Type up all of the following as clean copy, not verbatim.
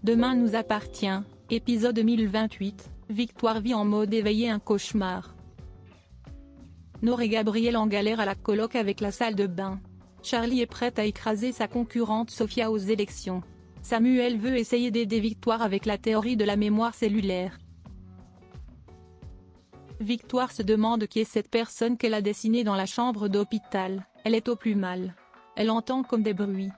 Demain nous appartient, épisode 2028, Victoire vit en mode éveillé un cauchemar. Nour et Gabriel en galère à la coloc avec la salle de bain. Charlie est prête à écraser sa concurrente Sophia aux élections. Samuel veut essayer d'aider Victoire avec la théorie de la mémoire cellulaire. Victoire se demande qui est cette personne qu'elle a dessinée dans la chambre d'hôpital. Elle est au plus mal. Elle entend comme des bruits.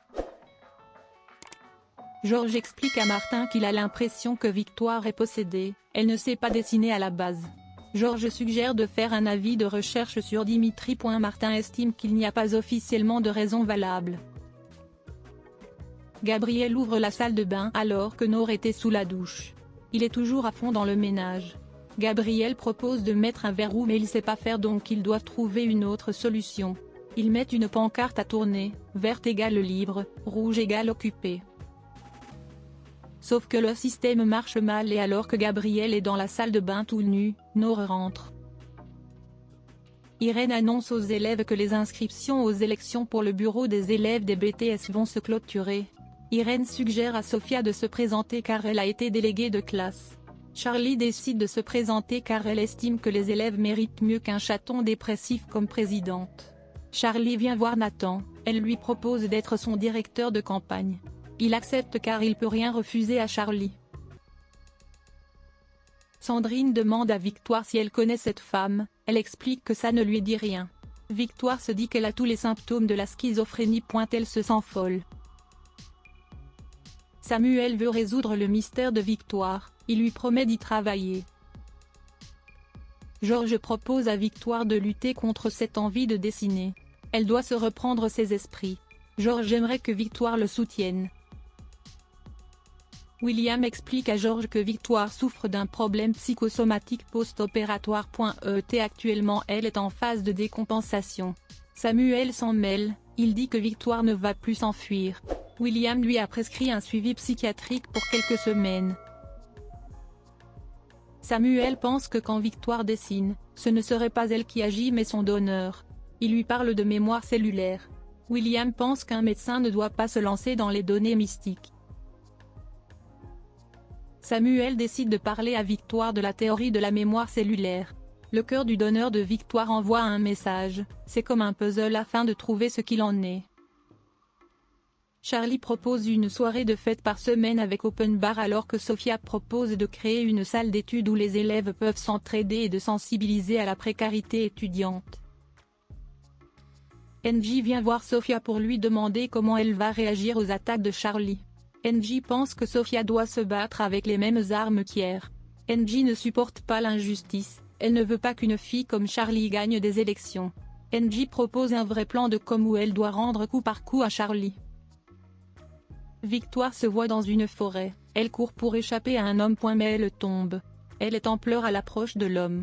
Georges explique à Martin qu'il a l'impression que Victoire est possédée, elle ne sait pas dessiner à la base. Georges suggère de faire un avis de recherche sur Dimitri. Martin estime qu'il n'y a pas officiellement de raison valable. Gabriel ouvre la salle de bain alors que Nour était sous la douche. Il est toujours à fond dans le ménage. Gabriel propose de mettre un verrou mais il sait pas faire donc ils doivent trouver une autre solution. Ils mettent une pancarte à tourner, verte égale libre, rouge égale occupé. Sauf que le système marche mal et alors que Gabriel est dans la salle de bain tout nu, Nour rentre. Irène annonce aux élèves que les inscriptions aux élections pour le bureau des élèves des BTS vont se clôturer. Irène suggère à Sophia de se présenter car elle a été déléguée de classe. Charlie décide de se présenter car elle estime que les élèves méritent mieux qu'un chaton dépressif comme présidente. Charlie vient voir Nathan, elle lui propose d'être son directeur de campagne. Il accepte car il peut rien refuser à Charlie. Sandrine demande à Victoire si elle connaît cette femme, elle explique que ça ne lui dit rien. Victoire se dit qu'elle a tous les symptômes de la schizophrénie. Elle se sent folle. Samuel veut résoudre le mystère de Victoire, il lui promet d'y travailler. Georges propose à Victoire de lutter contre cette envie de dessiner. Elle doit se reprendre ses esprits. Georges aimerait que Victoire le soutienne. William explique à Georges que Victoire souffre d'un problème psychosomatique post-opératoire. Actuellement elle est en phase de décompensation. Samuel s'en mêle, il dit que Victoire ne va plus s'enfuir. William lui a prescrit un suivi psychiatrique pour quelques semaines. Samuel pense que quand Victoire dessine, ce ne serait pas elle qui agit mais son donneur. Il lui parle de mémoire cellulaire. William pense qu'un médecin ne doit pas se lancer dans les données mystiques. Samuel décide de parler à Victoire de la théorie de la mémoire cellulaire. Le cœur du donneur de Victoire envoie un message, c'est comme un puzzle afin de trouver ce qu'il en est. Charlie propose une soirée de fête par semaine avec open bar alors que Sophia propose de créer une salle d'études où les élèves peuvent s'entraider et de sensibiliser à la précarité étudiante. NJ vient voir Sophia pour lui demander comment elle va réagir aux attaques de Charlie. NJ pense que Sophia doit se battre avec les mêmes armes qu'hier. NJ ne supporte pas l'injustice, elle ne veut pas qu'une fille comme Charlie gagne des élections. NJ propose un vrai plan de com où elle doit rendre coup par coup à Charlie. Victoire se voit dans une forêt, elle court pour échapper à un homme. Mais elle tombe. Elle est en pleurs à l'approche de l'homme.